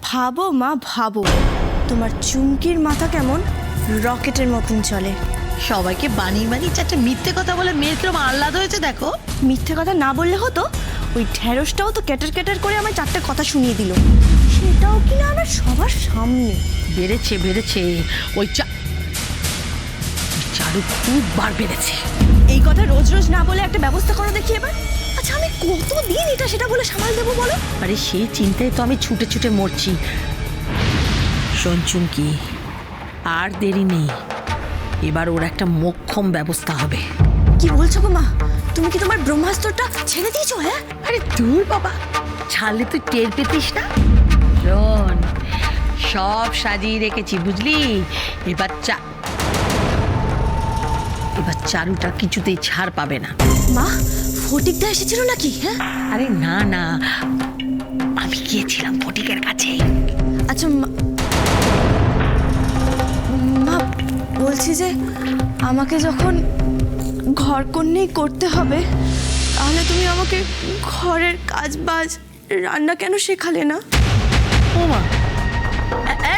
ভাবো মা ভাবো, তোমার চুমকির মাথা কেমন রকেটের মতন চলে। সবাইকে বানিয়ে বানিয়ে চারটে মিথ্যে কথা বলে মেয়ের কিরম আহ্লাদ হয়েছে দেখো। মিথ্যে কথা না বললে হতো, ওই ঢেঁড়সটাও তো ক্যাটার ক্যাটার করে আমার চারটে কথা শুনিয়ে দিল, সেটাও কিনা আমার সবার সামনে। বেড়েছে বেড়েছে, ওই চারু খুব বার বেড়েছে। এই কথা রোজ রোজ না বলে একটা ব্যবস্থা করো দেখি এবার। আচ্ছা আমি কতদিন এটা সেটা বলে সামাল দেবো বলো? আরে সেই চিন্তায় তো আমি ছুটে ছুটে মরছি। শোন চুমকি, আর দেরি নেই, এবার ওর একটা মোক্ষম ব্যবস্থা হবে। কি বলছো গো মা, তুমি কি তোমার ব্রহ্মাস্ত্রটা ছেড়ে দিয়েছো? হ্যাঁ আরে দূর বাবা, ছাড়লে তুই টের পেতিস না। শোন, সব সাজিয়ে রেখেছি বুঝলি। এবার চারুটা কিছুতেই ছাড় পাবে না। মা, ফটিকদা এসেছিল নাকি? হ্যাঁ আরে না না, আমি গিয়েছিলাম ফটিকের কাছে। আচ্ছা মা, বলছি যে আমাকে যখন ঘরকন্নেই করতে হবে, তাহলে তুমি আমাকে ঘরের কাজ বাজ রান্না কেন শেখালে না? ও মা,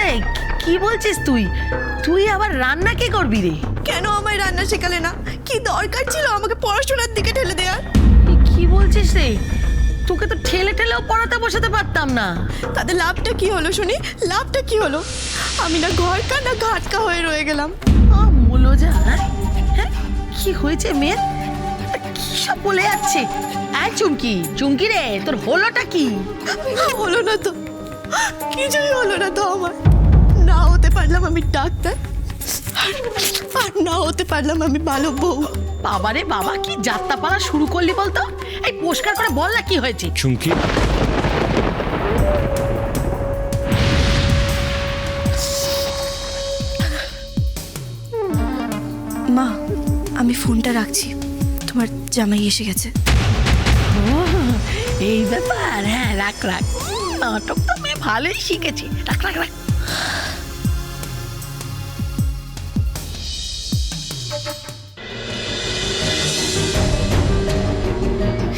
এই কি বলছিস তুই? তুই আবার রান্না কে করবি রে? কেন আমায় রান্না শেখালে না? কি দরকার ছিল আমাকে পড়াশোনার দিকে ঠেলে দেওয়ার? কি বলছিস রে? তোকে তো ঠেলে ঠেলেও পড়াতে বসাতে পারতাম না। তাদের লাভটা কি হলো শুনি? লাভটা কি হলো? আমি না ঘরকা না ঘাটকা হয়ে রয়ে গেলাম। বলো যা, হ্যাঁ কি হয়েছে মেয়ের? কি সব বলে যাচ্ছে? চুমকি চুমকি রে, তোর হলোটা কি? হলো না তো, কিছুই হলো না তো আমার। না হতে পারলাম আমি ডাক্তার, আর না হতে পারলাম আমি ভালো বউ। বাবারে বাবা, কি যাত্রা পালা শুরু করলি বলতো? এই পরিষ্কার করে বল না কি হয়েছে। চুমকি, মা, আমি ফোনটা রাখছি, তোমার জামাই এসে গেছে। এই ব্যাপার, হ্যাঁ রাখ রাখ। নাটক তো মেয়ে ভালোই শিখেছি, রাখ রাখ রাখ।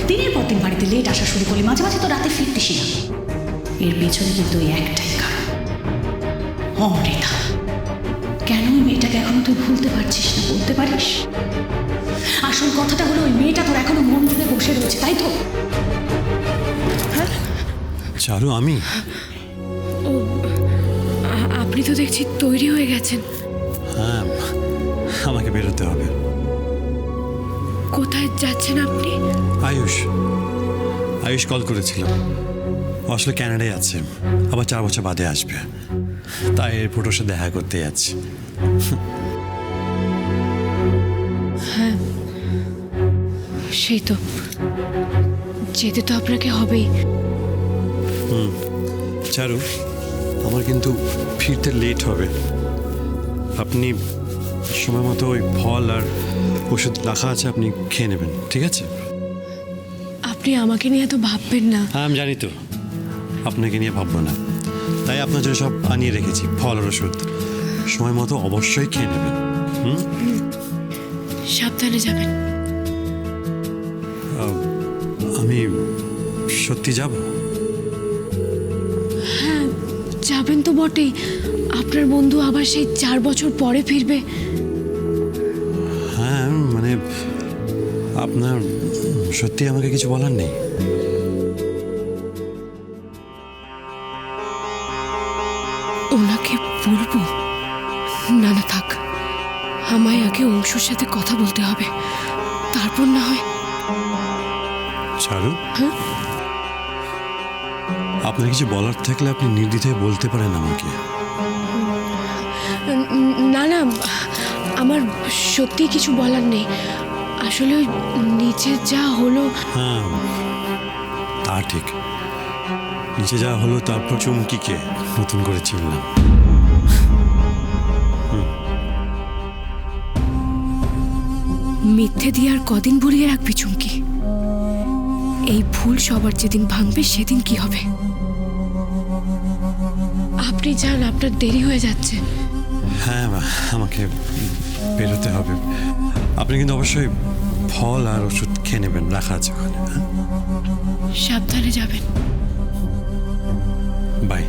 দিনের পর দিন বাড়িতে লেট আসা শুরু করলে মাঝে মাঝে তো রাতে ফিরতেছি না। এর পেছনে কিন্তু ওই একটাই কারণ, অমৃতা। কেন ওই মেয়েটাকে এখনো তুই ভুলতে পারছিস না, বলতে পারিস? আসল কথাটা হলো ওই মেয়েটা তোর এখনো মন জুড়ে বসে রয়েছে, তাই তো? চারু, আমি আপনি তো দেখছি তৈরি হয়ে গেছেন। হ্যাঁ, আমাকে বেরোতে হবে। কোথায় যাচ্ছেন আপনি? আয়ুষ কল করেছিল, ও আসলে ক্যানাডায় আছে, আবার 4 বছর বাদে আসবে, তাই এয়ারপোর্টের সাথে দেখা করতে যাচ্ছি। সেই তো, যেতে তো আপনাকে হবেই। চারু, আমার কিন্তু ফিরতে লেট হবে। আপনি সময় মতো ওই ফল আর ওষুধ রাখা আছে, আপনি খেয়ে নেবেন, ঠিক আছে? আপনি আমাকে নিয়ে এত ভাববেন না। হ্যাঁ আমি জানি তো, আপনাকে নিয়ে ভাববো না, তাই আপনার জন্য সব আনিয়ে রেখেছি, ফল আর ওষুধ। সময় মতো অবশ্যই খেয়ে নেবেন। সাবধানে যাবেন। আমি সত্যি যাব? হ্যাঁ যাবেন তো বটেই, আপনার বন্ধু আবার সেই 4 বছর পরে ফিরবে। হ্যাঁ মানে আপনার সত্যি আমাকে কিছু বলার নেই? ওনাকে বলবো? না না থাক, আমায় আগে অংশুর সাথে কথা বলতে হবে, তারপর না হয়। চারু, আপনার কিছু বলার থাকলে আপনি নির্দ্বিধায় বলতে পারেন আমাকে। না না, আমার সত্যি কিছু বলার নেই। আসলে ওই নিচে যা হলো। হ্যাঁ তা ঠিক, নিচে যা হলো তারপর চুমকিকে নতুন করে চিনলাম। মিথ্যে দিয়ে আর কদিন ভরিয়ে রাখবি চুমকি? এই ভুল সবার যেদিন ভাঙবে সেদিন কি হবে? আপনি যান, আপনার দেরি হয়ে যাচ্ছে। হ্যাঁ আমাকে বেরোতে হবে, আপনি কিন্তু অবশ্যই ফল আর ওষুধ খেয়ে নেবেন, রাখা আছে ওখানে। সাবধানে যাবেন। বাই।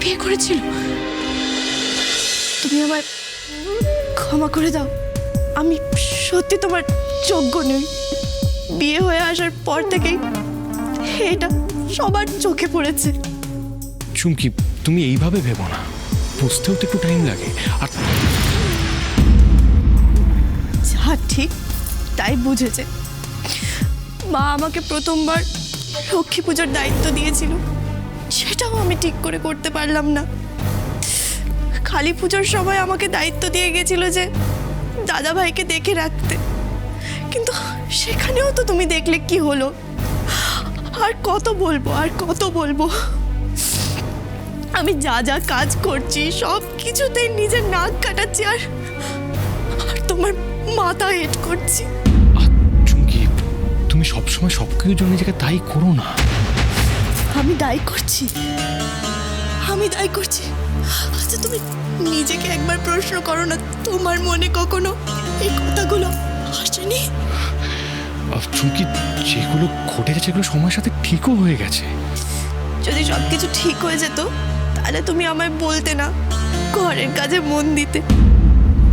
বিয়ে করেছিল? তুমি আমায় ক্ষমা করে দাও, আমি সত্যি তোমার যোগ্য নই। বিয়ে হয়ে আসার পর থেকেই এটা সবার চোখে পড়েছে। চুমকি, তুমি এইভাবে ভেবো না, বুঝতেও তো একটু টাইম লাগে। আর যা ঠিক তাই বুঝেছে। মা আমাকে প্রথমবার লক্ষ্মী পূজার দায়িত্ব দিয়েছিল, সেটাও আমি ঠিক করে করতে পারলাম না। কালী পুজোর সময় আমাকে দায়িত্ব দিয়ে গেছিল যে দাদা ভাইকে দেখে রাখতে, কিন্তু সেখানেও তো তুমি দেখলে কি হলো। আর কত বলবো, আর কত বলবো। আমি যা যা কাজ করছি সব কিছুতেই নিজের নাক কাটাচ্ছি আর তোমার মাথা হেট করছি। চুমকি, তুমি সবসময় সব কিছুর জন্য নিজেকে দায়ী করো না। আমি দায়ী করছি, আমি দায়ী করছি। আচ্ছা তুমি নিজেকে একবার প্রশ্ন করো না, তোমার মনে কখনো এই কথাগুলো আসেনি? চুমকি, যেগুলো ঘটে গেছে সেগুলো সময়ের সাথে ঠিকও হয়ে গেছে। যদি সব কিছু ঠিক হয়ে যেত তাহলে তুমি আমায় বলতে না ঘরের কাজে মন দিতে।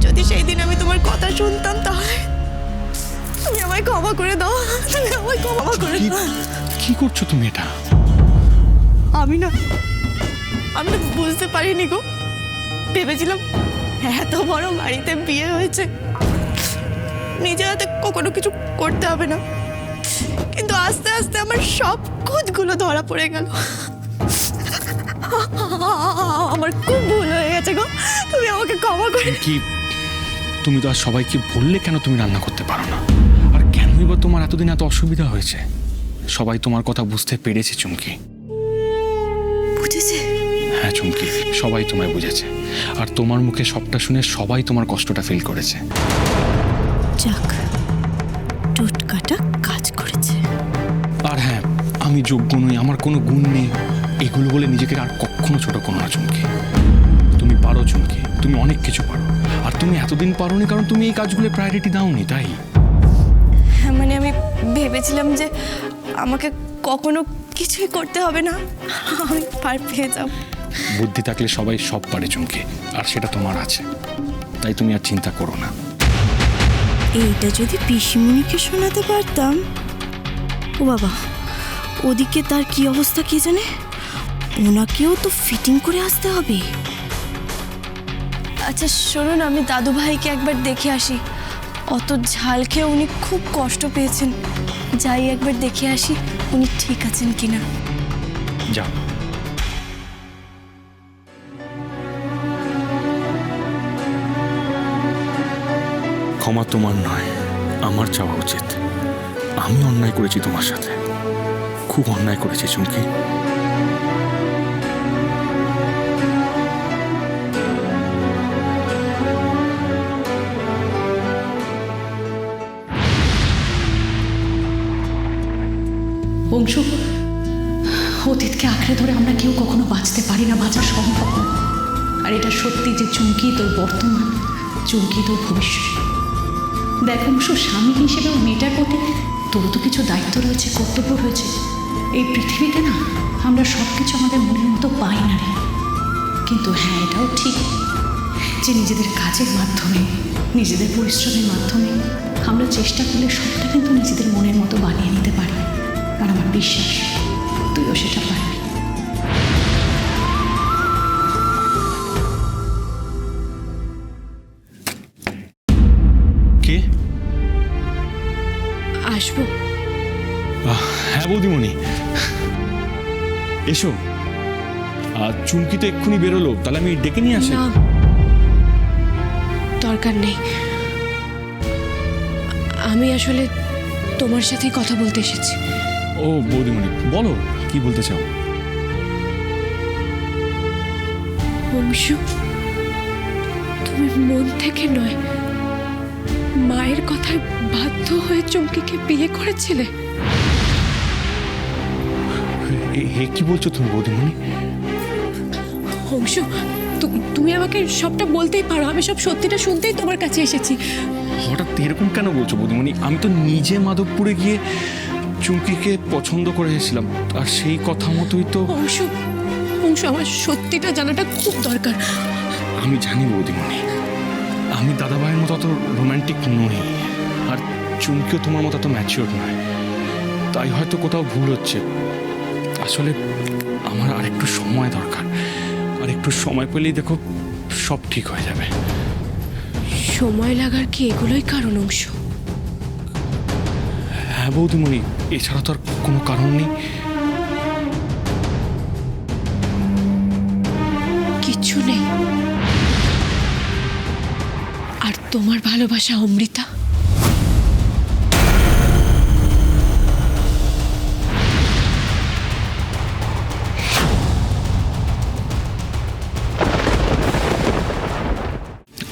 যদি সেই দিন আমি তোমার কথা শুনতাম তাহলে তুমি আমায় ক্ষমা করে দাও, তুমি আমায় ক্ষমা করে কি- দাও। কি করছো তুমি এটা? আমি না বুঝতে পারিনি গো। ভেবেছিলাম এত বড় বাড়িতে বিয়ে হয়েছে, নিজের হাতে কখনো কিছু করতে হবে না, কিন্তু আস্তে আস্তে আমার সব খোঁজগুলো ধরা পড়ে গেল। আমার খুব ভুল হয়ে গেছে গো, তুমি আমাকে ক্ষমা করে। কি, তুমি তো আর সবাইকে বললে কেন তুমি রান্না করতে পারো না? আর কেনই বা তোমার এতদিন এত অসুবিধা হয়েছে? সবাই তোমার কথা বুঝতে পেরেছে চুমকি। বুঝেছে? হ্যাঁ চুমকি, সবাই তোমায় বুঝেছে। আর তোমার মুখে সবটা শুনে সবাই তোমার কষ্টটা ফিল করেছে। যাক, টোটকাটা কাজ করেছে। আর হ্যাঁ, আমি যোগ্য নই, আমার কোনো গুণ নেই, এগুলো বলে নিজেকে আর কখনো ছোট করো না চুমকি। তুমি পারো চুমকি, তুমি অনেক কিছু পারো। আর তুমি এতদিন পারোনি কারণ তুমি এই কাজগুলো প্রায়োরিটি দাওনি, তাই। হ্যাঁ মানে আমি ভেবেছিলাম যে আমাকে কখনো কিছুই করতে হবে না, আমি পার পেয়ে যাব। বুদ্ধি থাকলে সবাই সব পারে চুমকি, আর সেটা তোমার আছে, তাই তুমি আর চিন্তা করো না। এইটা যদি পিসিমণিকে শোনাতে পারতাম। ও বাবা, ওদিকে তার কি অবস্থা কে জানে, ওনাকেও তো ফিটিং করে আসতে হবে। আচ্ছা শুনুন, আমি দাদু ভাইকে একবার দেখে আসি। অত ঝাল খেয়ে উনি খুব কষ্ট পেয়েছেন, যাই একবার দেখে আসি উনি ঠিক আছেন কিনা। যাও। ক্ষমা তোমার নয়, আমার চাওয়া উচিত। আমি অন্যায় করেছি তোমার সাথে, খুব অন্যায় করেছি চুমকি। বংশু, অতীতকে আঁকড়ে ধরে আমরা কেউ কখনো বাঁচতে পারি না, বাঁচা সম্ভব না। আর এটা সত্যি যে চুমকি তোর বর্তমান, চুমকি তোর ভবিষ্যৎ। দেখ বংশু, স্বামী হিসেবে ওই মেয়েটার প্রতি তোর তো কিছু দায়িত্ব রয়েছে, কর্তব্য রয়েছে। এই পৃথিবীতে না আমরা সব কিছু আমাদের মনের মতো পাই না রে। কিন্তু হ্যাঁ, এটাও ঠিক যে নিজেদের কাজের মাধ্যমে, নিজেদের পরিশ্রমের মাধ্যমে আমরা চেষ্টা করলে সবটা কিন্তু নিজেদের মনের মতো বানিয়ে নিতে পারি। আর আমার বিশ্বাস তুইও সেটা পারবি। কে? আসবো? হ্যাঁ বৌদিমণি, এসো। আর চুমকি তো এক্ষুনি বেরোলো, তাহলে আমি ডেকে নিয়ে আসি। না, দরকার নেই। আমি আসলে তোমার সাথেই কথা বলতে এসেছি। ও বৌদিমণি, বলো কি বলতে চাও। বংশু, তুমি মন থেকে নয়, মায়ের কথায় বাধ্য হয়ে চুমকিকে বিয়ে করেছিলে? হে, কি বলছো তুমি বৌদিমণি? বংশু, তুমি আমাকে সবটা বলতেই পারো, আমি সব সত্যিটা শুনতেই তোমার কাছে এসেছি। হঠাৎ এরকম কেন বলছো বৌদিমণি? আমি তো নিজে মাধবপুরে গিয়ে চুমকিকে পছন্দ করে এসেছিলাম, আর সেই কথা মতোই তো। বংশু, অংশ আমার সত্যিটা জানাটা খুব দরকার। আমি জানি বৌদিমণি, আমি দাদাভাইয়ের মতো অত রোম্যান্টিক নই, আর চুমকিও তোমার মতো এত ম্যাচিওর নয়, তাই হয়তো কোথাও ভুল হচ্ছে। আসলে আমার আরেকটু সময় দরকার, আর একটু সময় পেলেই দেখো সব ঠিক হয়ে যাবে। সময় লাগার কি এগুলোই কারণ অংশ? হ্যাঁ বৌদিমণি, এছাড়া তো আর কোনো কারণ নেই। কিচ্ছু নেই? আর তোমার ভালোবাসা অমৃতা?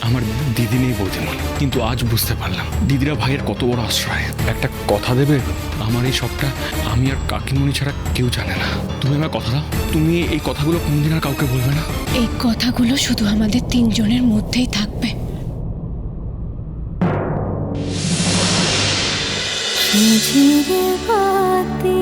আমার দিদি নেই বৌদিমণি, কিন্তু আজ বুঝতে পারলাম দিদিরা ভাইয়ের কত বড় আশ্রয়। একটা কথা দেবে, আমার এই সবটা আমি আর কাকিমণি ছাড়া কেউ জানে না। তুমি আমার কথা দাও, তুমি এই কথাগুলো কোনদিন আর কাউকে বলবে না। এই কথাগুলো শুধু আমাদের তিনজনের মধ্যেই থাকবে। ঝিরে বাতি